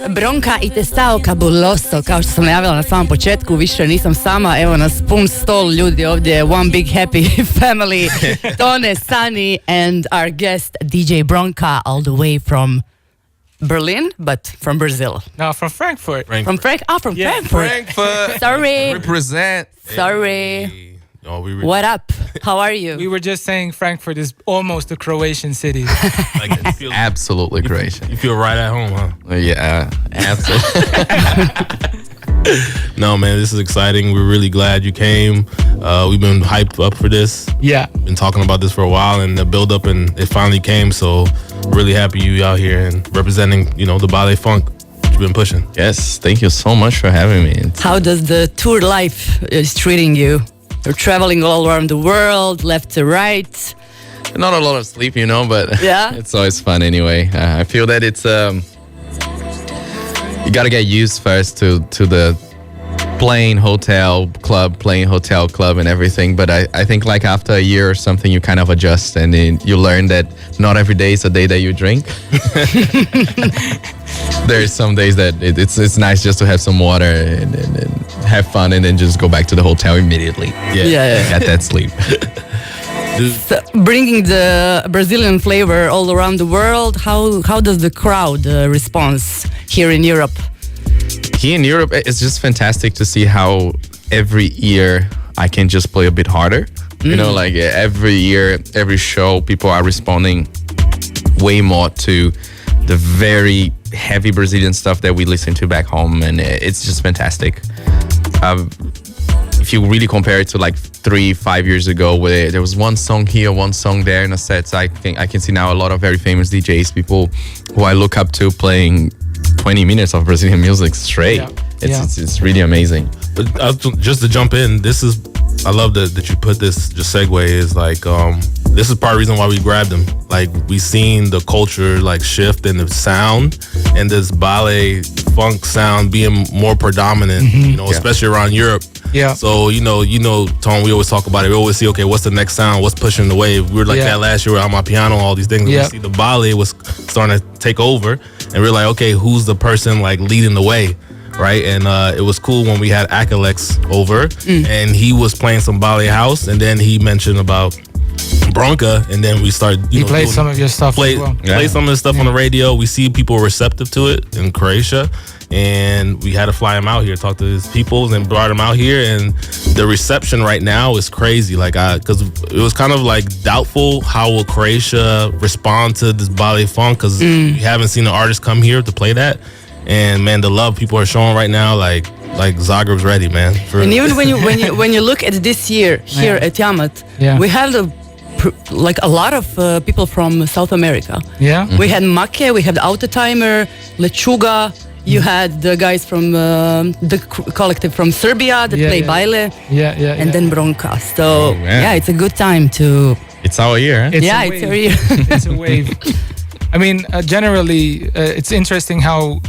Bronka i Testao Cabuloso, kao što sam najavila na samom početku, više nisam sama, evo nas pun stol ljudi ovdje, one big happy family, Tone, Sani and our guest DJ Bronka all the way from Berlin, but from Brazil. No, from Frankfurt. From Frankfurt. Frankfurt. Sorry. Represent. Sorry. Hey. Oh, What up? How are you? We were just saying Frankfurt is almost a Croatian city. Like, Absolutely Croatian. You feel right at home, huh? Yeah, absolutely. No, man, this is exciting. We're really glad you came. We've been hyped up for this. Yeah. Been talking about this for a while, and the build up, and it finally came. So, really happy you out here and representing, the ballet funk you've been pushing. Yes, thank you so much for having me. How does the tour life is treating you? You're traveling all around the world, left to right. Not a lot of sleep, but Yeah. it's always fun anyway. I feel that it's you gotta get used first to the playing hotel club and everything. But I think like after a year or something, you kind of adjust and then you learn that not every day is a day that you drink. There's some days that it's nice just to have some water and have fun and then just go back to the hotel immediately. Yeah. Get that sleep. So bringing the Brazilian flavor all around the world, how does the crowd response here in Europe? Here in Europe, it's just fantastic to see how every year I can just play a bit harder. Like every year, every show, people are responding way more to the very heavy Brazilian stuff that we listen to back home, and it's just fantastic. If you really compare it to like 3-5 years ago, where there was one song here, one song there in a set, I can see now a lot of very famous DJs, people who I look up to playing 20 minutes of Brazilian music straight. Yeah. It's really amazing. But just to jump in, I love that you put this, just segue is like, this is part of the reason why we grabbed him. Like, we seen the culture like shift in the sound and this ballet funk sound being more predominant, especially around Europe. Yeah. So, Tone, we always talk about it. We always see, okay, what's the next sound? What's pushing the wave? We were like that last year with my piano, all these things. Yeah. We see the ballet was starting to take over and we're like, okay, who's the person like leading the way? Right, and it was cool when we had Akalex over, and he was playing some ballet house, and then he mentioned about Bronka, and then we started. He played some of your stuff. Play some of the stuff on the radio. We see people receptive to it in Croatia, and we had to fly him out here, talk to his people, and brought him out here. And the reception right now is crazy. Like, because it was kind of like doubtful how will Croatia respond to this ballet funk, because we haven't seen an artist come here to play that. And man, the love people are showing right now, like Zagreb's ready, man. And even when you look at this year here at Yammat, we had a lot of people from South America. Yeah. We had Make, we had Autotimer, Lechuga. You had the guys from the collective from Serbia that play baile. And then Bronka. So it's a good time to. It's our year. Huh? It's our year. It's a wave. I mean, generally, it's interesting how.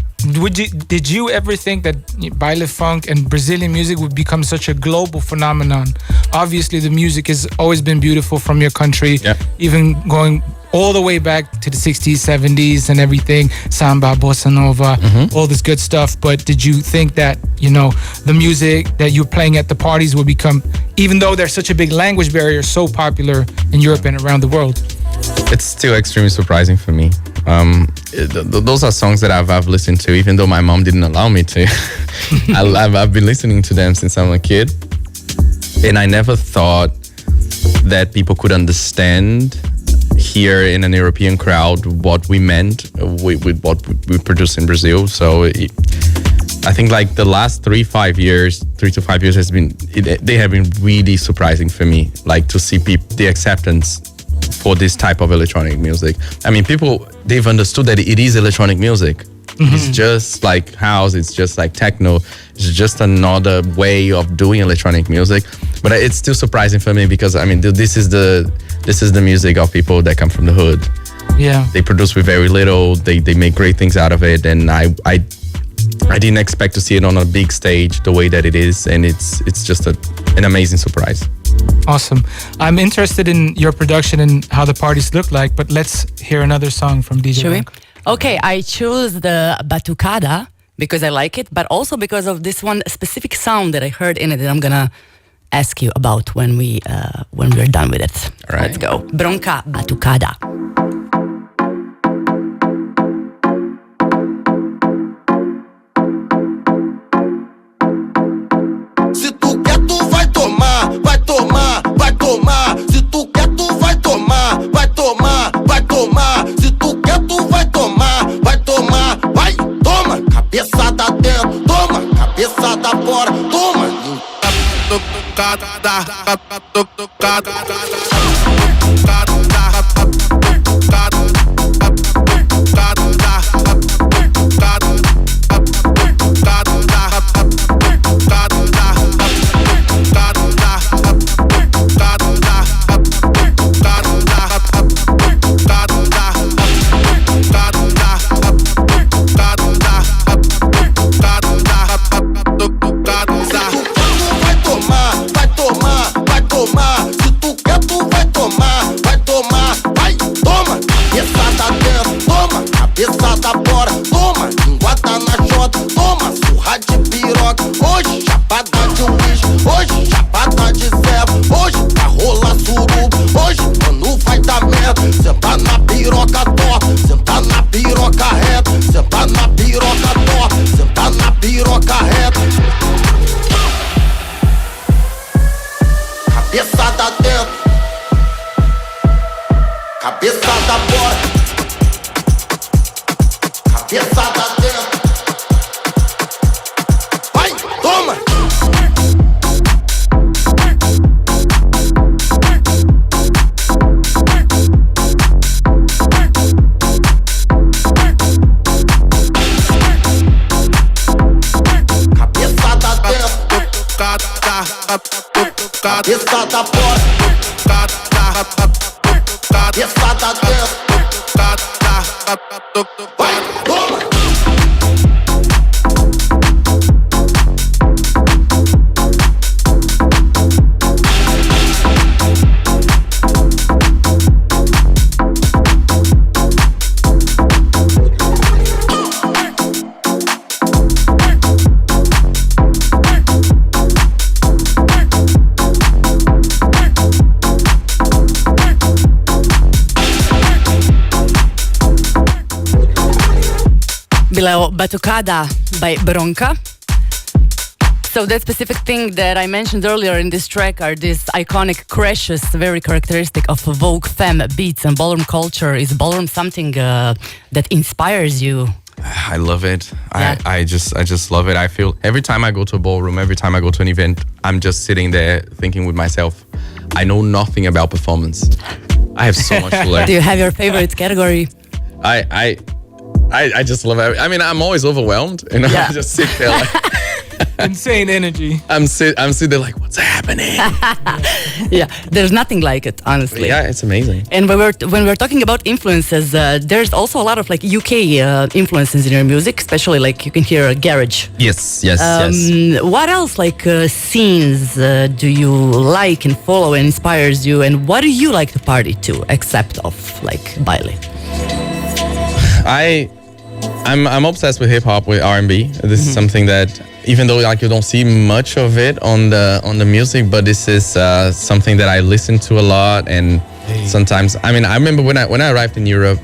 Did you ever think that baile funk and Brazilian music would become such a global phenomenon? Obviously, the music has always been beautiful from your country, even going all the way back to the 60s, 70s and everything, samba, bossa nova, all this good stuff. But did you think that, the music that you're playing at the parties would become, even though there's such a big language barrier, so popular in Europe and around the world? It's still extremely surprising for me. Those are songs that I've listened to, even though my mom didn't allow me to. I've been listening to them since I'm a kid, and I never thought that people could understand here in an European crowd what we meant with what we produce in Brazil. So I think like the last 3 to 5 years they have been really surprising for me, like to see the acceptance for this type of electronic music. I mean, they've understood that it is electronic music. It's just like house, it's just like techno, it's just another way of doing electronic music. But it's still surprising for me because I mean, this is the music of people that come from the hood. Yeah, they produce with very little. They make great things out of it, and I didn't expect to see it on a big stage the way that it is, and it's just an amazing surprise. Awesome. I'm interested in your production and how the parties look like, but let's hear another song from DJ Bronka. Okay, I choose the batucada because I like it, but also because of this one specific sound that I heard in it that I'm gonna ask you about when we're done with it. All right. Let's go. Bronka batucada. Se tu quer, tu vai tomar, vai tomar, vai tomar. Se tu quer, tu vai tomar, vai tomar, vai tomar. Se tu quer, tu vai tomar, vai tomar, vai, toma. Cabeçada dentro, toma. Cabeçada fora, toma. Cabeçada fora, toma, linguada na chota, toma, surra de piroca. Hoje, chapada de uísque, hoje, chapada de ceva. Hoje, vai rolar suruba, hoje, mano, vai dar merda. Senta na piroca torta, senta na piroca reta. Senta na piroca torta, senta na piroca reta. Cabeçada dentro, cabeçada fora. Cabeçada dentro, vai, toma. Cabeçada dentro, cabeçada fora. Cabeçada dentro, vai, toma. Bila Batucada by Bronka. So that specific thing that I mentioned earlier in this track are these iconic crashes, very characteristic of Vogue femme beats and ballroom culture. Is ballroom something that inspires you? I love it. Yeah. I just love it. I feel every time I go to a ballroom, every time I go to an event, I'm just sitting there thinking with myself, I know nothing about performance. I have so much to learn. Do you have your favorite category? I just love it. I mean, I'm always overwhelmed, and Yeah. I just sit there like Insane energy. I'm sitting there like, what's happening? Yeah, there's nothing like it, honestly. Yeah, it's amazing. And when we're talking about influences, there's also a lot of like UK influences in your music, especially like you can hear garage. Yes. What else like scenes do you like and follow and inspires you, and what do you like to party to, except of like baile? I'm obsessed with hip hop, with R&B. This is something that, even though like you don't see much of it on the music, but this is something that I listen to a lot. And sometimes, I mean, I remember when I arrived in Europe,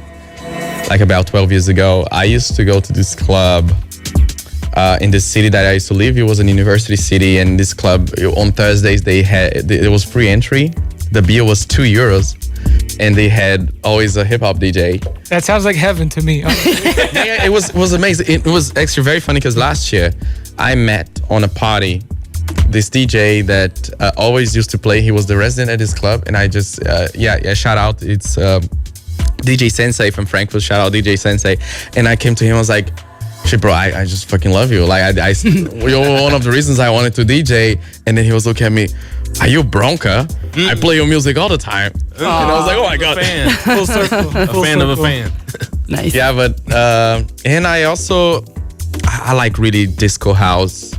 like about 12 years ago, I used to go to this club in the city that I used to live. It was an university city, and this club on Thursdays there was free entry. The beer was €2. And they had always a hip hop DJ. That sounds like heaven to me. Yeah, it was amazing. It was actually very funny because last year I met on a party this DJ that always used to play. He was the resident at this club, and I just shout out. It's DJ Sensei from Frankfurt. Shout out DJ Sensei. And I came to him. I was like, shit, bro, I just fucking love you. Like you're one of the reasons I wanted to DJ. And then he was looking at me. Are you Bronka? I play your music all the time. And I was like, oh my God. Fan. Full circle. A fan of a fan. Nice. Yeah, but and I also I like really disco house.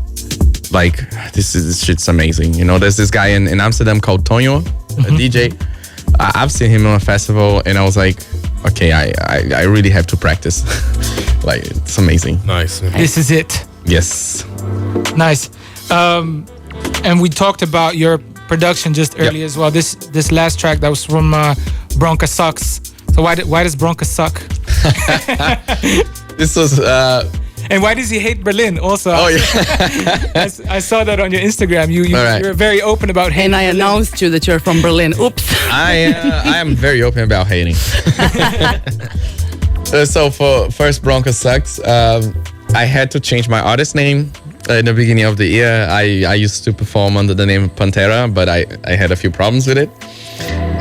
Like this shit's amazing. You know, there's this guy in Amsterdam called Tonyo, a DJ. I've seen him on a festival, and I was like, okay, I really have to practice. Like, it's amazing. Nice. This is it. Yes. Nice. And we talked about your production just earlier as well. This last track that was from Bronka Sucks. So why does Bronka suck? This was and why does he hate Berlin also? oh yeah. I saw that on your Instagram. You All right. were very open about hating And I Berlin. announced you that you're from Berlin. Oops. I am very open about hating. So for first Bronka Sucks, I had to change my artist name. In the beginning of the year, I used to perform under the name Pantera, but I had a few problems with it.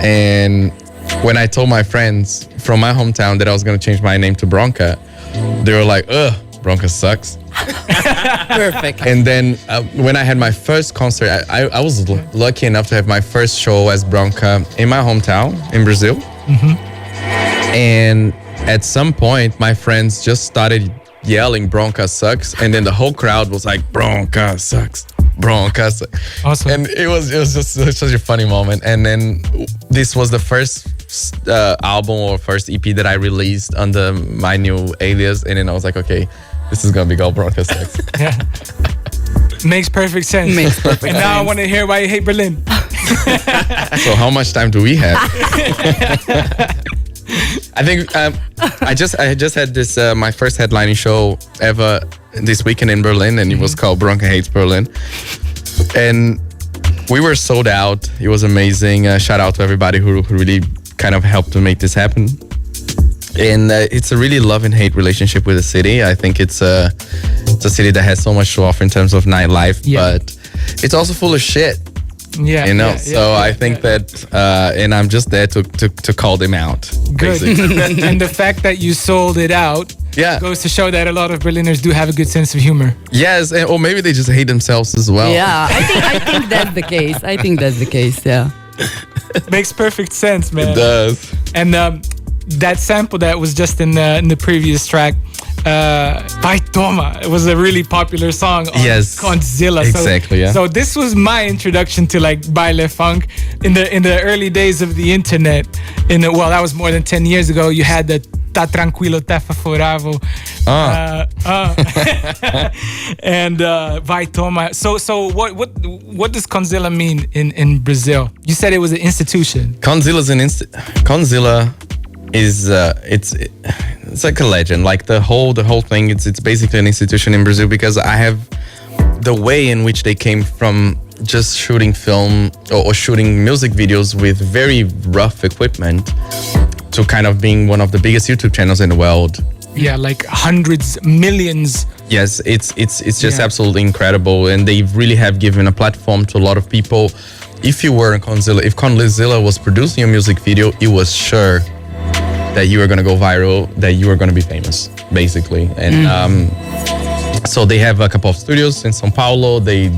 And when I told my friends from my hometown that I was going to change my name to Bronka, they were like, ugh, Bronka Sucks. Perfect. And then when I had my first concert, I was lucky enough to have my first show as Bronka in my hometown in Brazil. Mm-hmm. And at some point, my friends just started yelling Bronka Sucks, and then the whole crowd was like, Bronka Sucks, Bronka Sucks. Awesome. And it was just such a funny moment. And then this was the first album or first EP that I released under my new alias, and then I was like, okay, this is gonna be called Bronka Sucks. Yeah. Makes perfect sense. Makes perfect And now I sense. want to hear why you hate Berlin. So how much time do we have? I think I just had this my first headlining show ever this weekend in Berlin, and it was called Bronka Hates Berlin, and we were sold out. It was amazing. Shout out to everybody who really kind of helped to make this happen. And it's a really love and hate relationship with the city. I think it's a city that has so much to offer in terms of nightlife, but it's also full of shit. Yeah. You know, yeah, so yeah, I think that, and I'm just there to call them out. Good. basically. And the fact that you sold it out Yeah. goes to show that a lot of Berliners do have a good sense of humor. Yes, or maybe they just hate themselves as well. Yeah, I think that's the case. I think that's the case, yeah. Makes perfect sense, man. It does. And that sample that was just in the previous track, Vai Toma, it was a really popular song on Yes, Condzilla. exactly, yeah. So this was my introduction to like baile funk in the early days of the internet. Well, that was more than 10 years ago. You had the Tá Tranquilo, Tá Favorável. And Vai Toma. So what does Condzilla mean in Brazil? You said it was an institution. Condzilla's Condzilla is it's like a legend. Like the whole thing. It's basically an institution in Brazil, because I have the way in which they came from just shooting film or shooting music videos with very rough equipment to kind of being one of the biggest YouTube channels in the world. Yeah, like hundreds, millions. Yes, it's just Yeah. absolutely incredible, and they really have given a platform to a lot of people. If you were in Condzilla, if Condzilla was producing a music video, it was sure that you were gonna go viral, that you were gonna be famous, basically. And so they have a couple of studios in São Paulo. They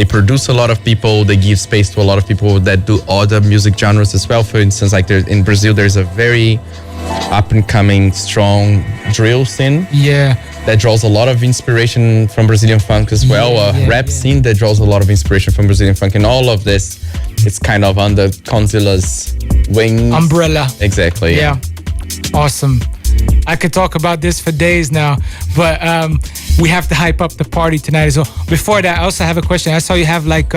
produce a lot of people. They give space to a lot of people that do other music genres as well. For instance, like in Brazil, there's a very up and coming, strong drill scene. Yeah. That draws a lot of inspiration from Brazilian funk as well. Rap scene that draws a lot of inspiration from Brazilian funk, and all of this, it's kind of under Condzilla's wings. Umbrella. Exactly. Yeah. Awesome. I could talk about this for days now, but we have to hype up the party tonight as well. Before that, I also have a question. I saw you have like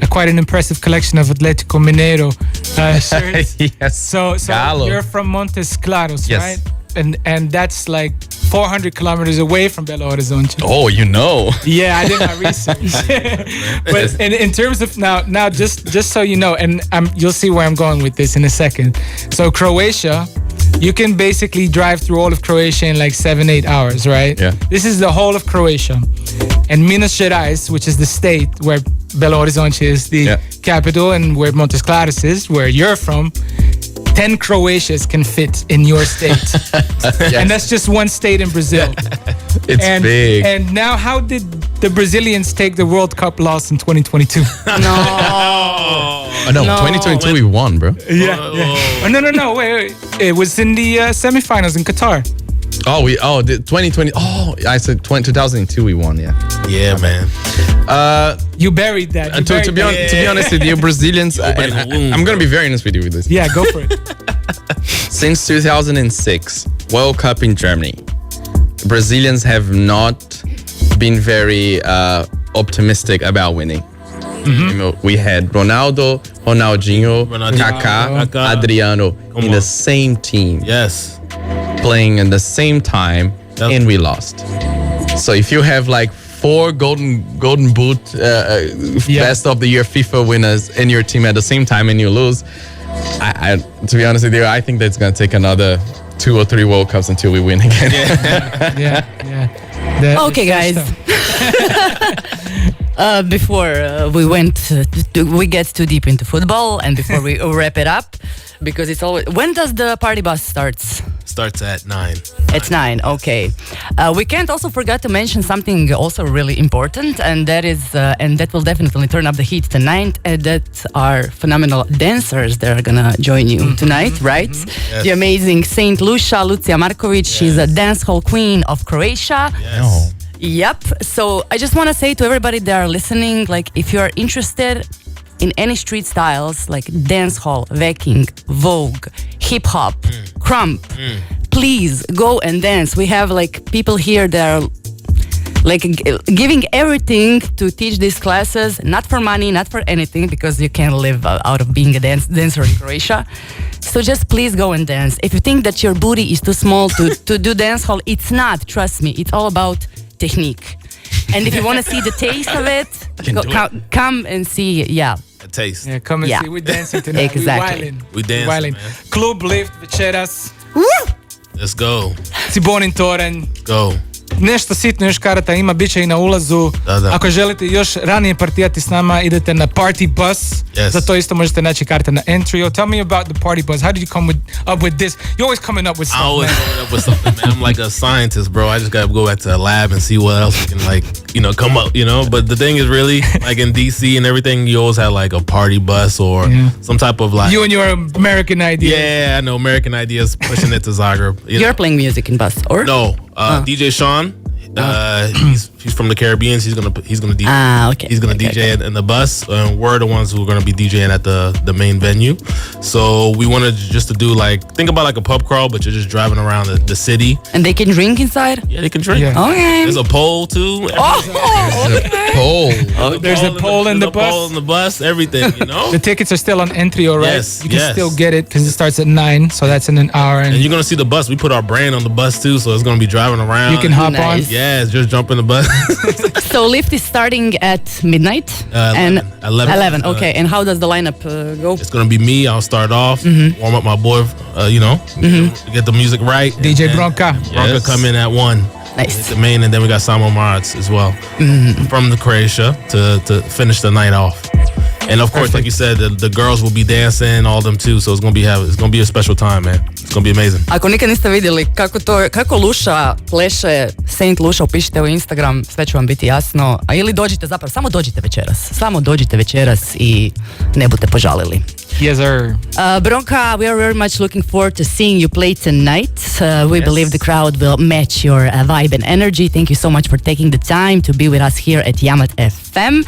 quite an impressive collection of Atlético Mineiro shirts. Yes. So Galo. you're from Montes Claros, Yes. right? And that's like 400 kilometers away from Belo Horizonte. Oh, you know. Yeah, I did my research. But in terms of now, just so you know, and you'll see where I'm going with this in a second. So Croatia, you can basically drive through all of Croatia in like 7-8 hours, right? Yeah. This is the whole of Croatia. And Minas Gerais, which is the state where Belo Horizonte is the capital, and where Montes Claros is, where you're from, 10 Croatias can fit in your state. And that's just one state in Brazil. It's big. And now, how did the Brazilians take the World Cup loss in 2022? Oh, no, No. 2022 we won, bro. Yeah. Oh, no, wait. It was in the semifinals in Qatar. The 2020. Oh, I said 2002 we won, yeah. Yeah, man. You buried that. To be honest with you, Brazilians, Opening a wound, I'm going to bro. be very honest with you with this. Yeah, go for it. Since 2006, World Cup in Germany, Brazilians have not been very optimistic about winning. You know, we had Ronaldo, Ronaldinho, Kaká, Adriano in the same team. Yes. Playing in the same time, and we lost. So if you have like 4 golden boot best of the year FIFA winners in your team at the same time and you lose, I to be honest with you, I think that's gonna take another 2 or 3 World Cups until we win again. Okay, guys. Before we get too deep into football, and before we wrap it up, because it's always, when does the party bus starts? Starts at 9. It's 9. Okay. We can't also forget to mention something also really important, and that is, and that will definitely turn up the heat tonight. That are phenomenal dancers that are gonna join you tonight, right? Yes. The amazing Saint Lucia Markovic. She's a dance hall queen of Croatia. Yes. Yep. So I just want to say to everybody that are listening, like, if you are interested in any street styles like dance hall, Viking, Vogue, hip hop, crump, please go and dance. We have like people here that are like giving everything to teach these classes, not for money, not for anything, because you can't live out of being a dancer in Croatia. So just please go and dance. If you think that your booty is too small to do dance hall, it's not. Trust me, it's all about technique. And if you want to see the taste of it, come and see. Yeah. A taste. Yeah, come and see. We're dancing tonight. Exactly. We dancing, man. Klub Lift večeras. Let's go. Cibonin toranj. Go. Nešto sitno još karata ima, bit će i na ulazu. Da. Ako želite još ranije partijati s nama, idete na Party Bus. Yes. Za to isto možete naći karte na Entry. Tell me about the Party Bus. How did you come up with this? You're always coming up with I stuff, always man. coming up with something, man. I'm like a scientist, bro. I just gotta go back to the lab and see what else we can, like, come up, But the thing is, really, like in DC and everything, you always have like a party bus or some type of like. You and your American idea. Yeah, I know, American ideas pushing it to Zagreb. You're playing music in bus, or? No, DJ Sean. He's from the Caribbean. He's gonna DJ. Okay. He's gonna DJ in the bus. We're the ones who are gonna be DJing at the main venue. So we wanted just to do think about like a pub crawl, but you're just driving around the city. And they can drink inside? Yeah, they can drink. Yeah. Okay. There's a pole too. There's a pole in the bus. Pole in the bus. Everything, The tickets are still on Entry, all right? Yes, You can yes. still get it because it starts at 9, so that's in an hour. And you're gonna see the bus. We put our brand on the bus too, so it's gonna be driving around. You can hop Nice. on. Yeah, just jump in the bus. So lift is starting at midnight? 11. Okay. And how does the lineup go? It's gonna be me. I'll start off, warm up my boy, get the music right. DJ Bronka. Bronka come in at 1. Nice. Hit the main, and then we got Samo Marats as well from the Croatia to finish the night off. And of course, like you said, the girls will be dancing, all them too. So it's gonna be a special time, man. It's gonna be amazing. Ako nikad niste vidjeli kako Luša pleše, Saint Luša, upišite u Instagram, sve će vam biti jasno. A ili dođite zapravo, samo dođite večeras i ne budete požalili. Yes, sir. Bronka, we are very much looking forward to seeing you play tonight. We believe the crowd will match your vibe and energy. Thank you so much for taking the time to be with us here at Yammat FM.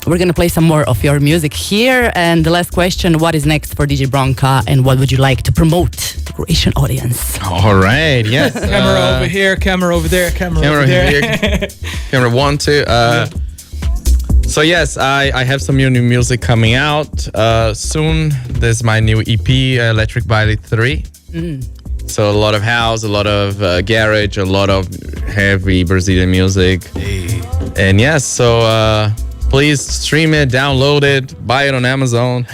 We're going to play some more of your music here. And the last question, what is next for DJ Bronka and what would you like to promote to the Croatian audience? All right, yes. Camera over here, camera over there, camera over there. Here, camera 1, 2. So yes, I have some new music coming out soon. There's my new EP, Electric Balen 3. So a lot of house, a lot of garage, a lot of heavy Brazilian music. Hey. And yes, so please stream it, download it, buy it on Amazon.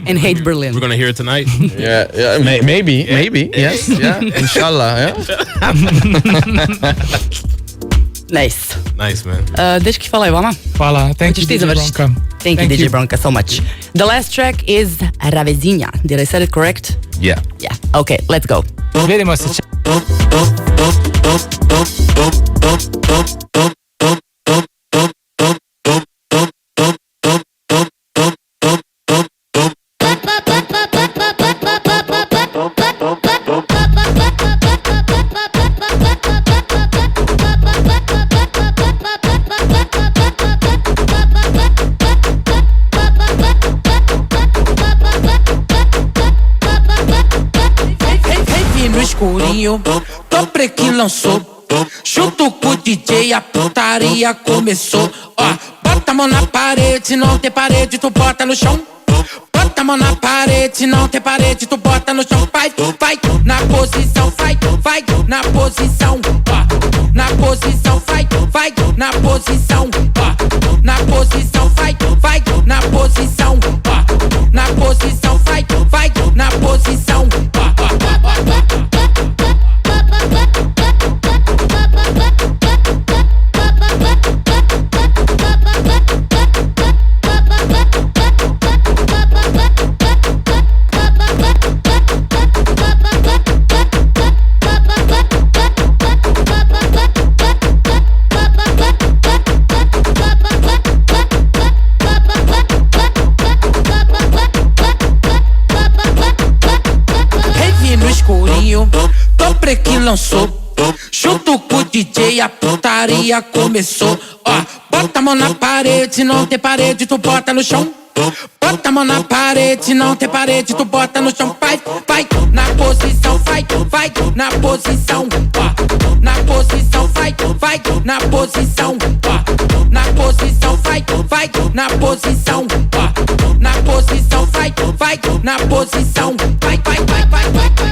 And hate Berlin. We're gonna hear it tonight. Yeah, maybe, yes, yeah, inshallah. Yeah. Nice. Nice, man. Dečki, hvala i vama. Hvala. Thank you, Hoćeš ti DJ završiti? Bronka. Thank you, DJ Bronka, so much. The last track is Ravezinja. Did I say it correct? Yeah. Yeah. Okay, let's go. Vidimo se. escurinho, tô preto lançou. Junto com o DJ a putaria começou. Ó, bota a mão na parede, não tem parede, tu bota no chão. Bota a mão na parede, não tem parede, tu bota no chão. Vai, vai, na posição, vai, vai, na posição. Ó, na posição, vai, vai, na posição. Ó, na posição, vai, vai, na posição. Ó, na posição, vai, vai, na posição. Tô preto lançou. Junto com o DJ a putaria começou. Ó, bota a mão na parede, não tem parede, tu bota no chão. Bota a mão na parede, não tem parede, tu bota no chão. Vai, vai, na posição, vai, vai, na posição. Ó, na posição, vai, vai, na posição. Ó, na posição, vai, vai, na posição. Ó, na posição, vai, vai, na posição. Vai, vai, vai, vai, vai, vai.